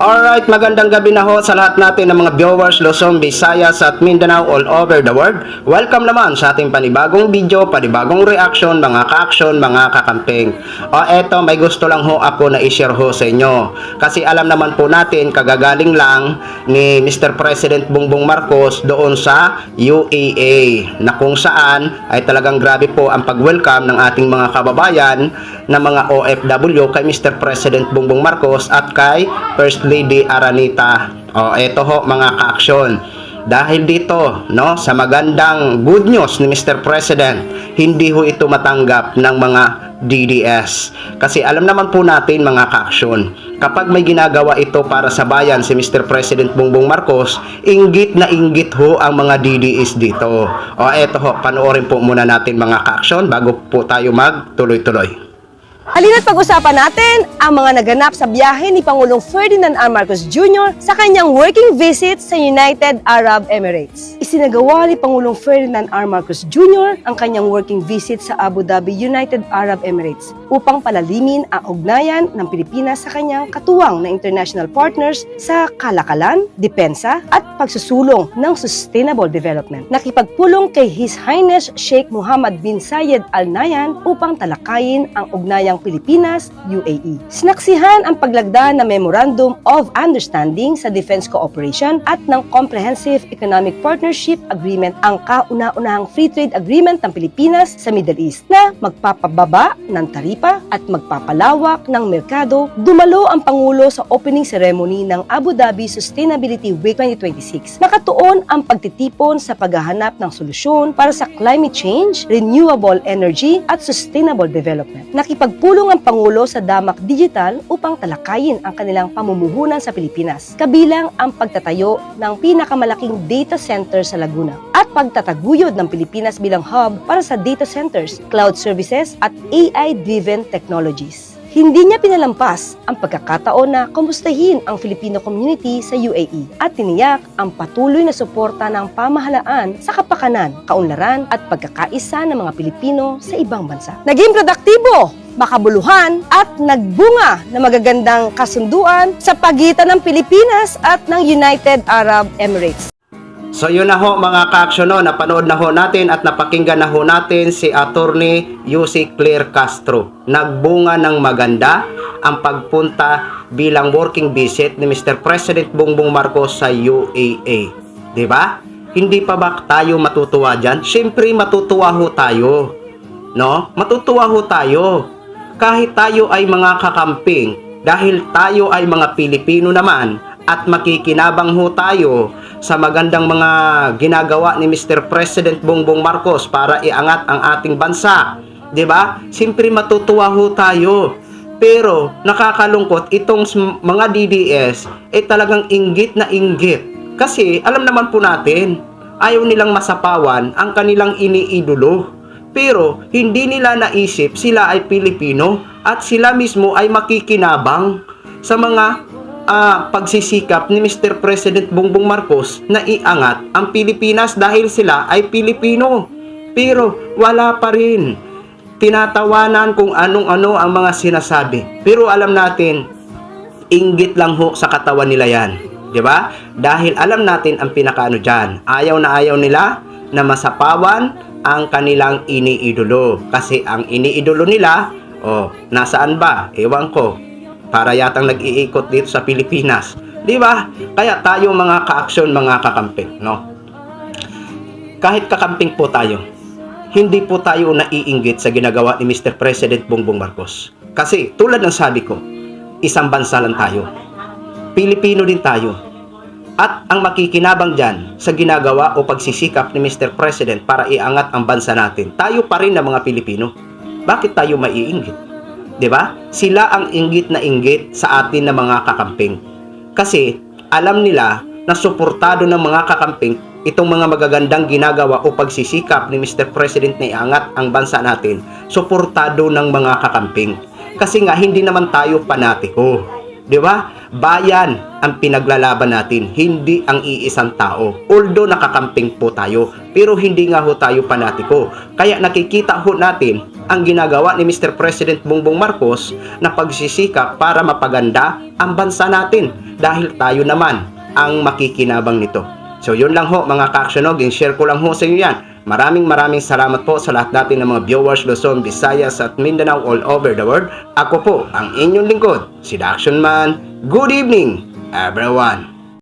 Alright, magandang gabi na ho sa lahat natin ng mga viewers Luzon, Visayas at Mindanao all over the world. Welcome naman sa ating panibagong video, panibagong reaction, mga ka-action, mga kakamping. Eto, may gusto lang ho ako na i-share ho sa inyo. Kasi alam naman po natin, kagagaling lang ni Mr. President Bongbong Marcos doon sa UAE, na kung saan ay talagang grabe po ang pag-welcome ng ating mga kababayan na mga OFW kay Mr. President Bongbong Marcos at kay First Lady Aranita. Eto ho mga ka-aksyon. Dahil dito, no, sa magandang good news ni Mr. President, hindi ho ito matanggap ng mga DDS. Kasi alam naman po natin mga ka-aksyon, kapag may ginagawa ito para sa bayan si Mr. President Bongbong Marcos, inggit na inggit ho ang mga DDS dito. Eto ho, panoorin po muna natin mga ka-aksyon bago po tayo magtuloy-tuloy. Halina't pag-usapan natin ang mga naganap sa biyahe ni Pangulong Ferdinand R. Marcos Jr. sa kanyang working visit sa United Arab Emirates. Isinagawa ni Pangulong Ferdinand R. Marcos Jr. ang kanyang working visit sa Abu Dhabi, United Arab Emirates upang palalimin ang ugnayan ng Pilipinas sa kanyang katuwang na international partners sa kalakalan, depensa at pagsusulong ng sustainable development. Nakipagpulong kay His Highness Sheikh Mohammed bin Zayed Al Nahyan upang talakayin ang ugnayang Pilipinas, UAE. Sinaksihan ang paglagda ng Memorandum of Understanding sa Defense Cooperation at ng Comprehensive Economic Partnership Agreement, ang kauna-unahang free trade agreement ng Pilipinas sa Middle East na magpapababa ng taripa at magpapalawak ng merkado. Dumalo ang Pangulo sa opening ceremony ng Abu Dhabi Sustainability Week 2026. Nakatuon ang pagtitipon sa paghahanap ng solusyon para sa climate change, renewable energy at sustainable development. Nakipagpulong ang Pangulo sa Damak Digital upang talakayin ang kanilang pamumuhunan sa Pilipinas, kabilang ang pagtatayo ng pinakamalaking data center sa Laguna at pagtataguyod ng Pilipinas bilang hub para sa data centers, cloud services at AI-driven technologies. Hindi niya pinalampas ang pagkakataon na kumustahin ang Filipino community sa UAE at tiniyak ang patuloy na suporta ng pamahalaan sa kapakanan, kaunlaran at pagkakaisa ng mga Pilipino sa ibang bansa. Naging produktibo, makabuluhan at nagbunga na magagandang kasunduan sa pagitan ng Pilipinas at ng United Arab Emirates. So yun na ho mga ka-aksyon, no, napanood na ho natin at napakinggan na ho natin si Attorney Yussi Claire Castro. Nagbunga ng maganda ang pagpunta bilang working visit ni Mr. President Bongbong Marcos sa UAE. Diba? Hindi pa ba tayo matutuwa dyan? Siyempre matutuwa ho tayo. No? Matutuwa ho tayo. Kahit tayo ay mga kakamping, dahil tayo ay mga Pilipino naman at makikinabang ho tayo sa magandang mga ginagawa ni Mr. President Bongbong Marcos para iangat ang ating bansa. 'Di ba? Siyempre matutuwa ho tayo. Pero nakakalungkot itong mga DDS talagang inggit na inggit. Kasi alam naman po natin, ayaw nilang masapawan ang kanilang iniidolo. Pero hindi nila naisip sila ay Pilipino at sila mismo ay makikinabang sa mga pagsisikap ni Mr. President Bongbong Marcos na iangat ang Pilipinas dahil sila ay Pilipino. Pero wala pa rin. Tinatawanan kung anong-ano ang mga sinasabi. Pero alam natin, inggit lang ho sa katawan nila yan. 'Di ba? Dahil alam natin ang pinakaano diyan. Ayaw na ayaw nila na masapawan ang kanilang iniidolo. Kasi ang iniidolo nila, nasaan ba? Ewan ko. Para yatang nag-iikot dito sa Pilipinas. 'Di ba? Kaya tayo mga ka-aksyon, mga kakamping, no? Kahit kakamping po tayo, hindi po tayo naiinggit sa ginagawa ni Mr. President Bongbong Marcos. Kasi tulad ng sabi ko, isang bansa lang tayo. Pilipino din tayo. At ang makikinabang dyan sa ginagawa o pagsisikap ni Mr. President para iangat ang bansa natin, tayo pa rin na mga Pilipino. Bakit tayo maiinggit? 'Di ba? Sila ang inggit na inggit sa atin na mga kakamping. Kasi alam nila na suportado ng mga kakamping itong mga magagandang ginagawa o pagsisikap ni Mr. President na iangat ang bansa natin. Suportado ng mga kakamping. Kasi nga hindi naman tayo panatiko. 'Di ba? Bayan ang pinaglalaban natin, hindi ang iisang tao. Although nakakamping po tayo, pero hindi nga ho tayo panatiko. Kaya nakikita ho natin ang ginagawa ni Mr. President Bongbong Marcos na pagsisikap para mapaganda ang bansa natin. dahil tayo naman ang makikinabang nito. So yun lang ho mga ka-aksyonog, share ko lang ho sa inyo yan. Maraming salamat po sa lahat natin ng mga viewers Luzon, Visayas at Mindanao all over the world. Ako po ang inyong lingkod, si The Action Man. Good evening, everyone!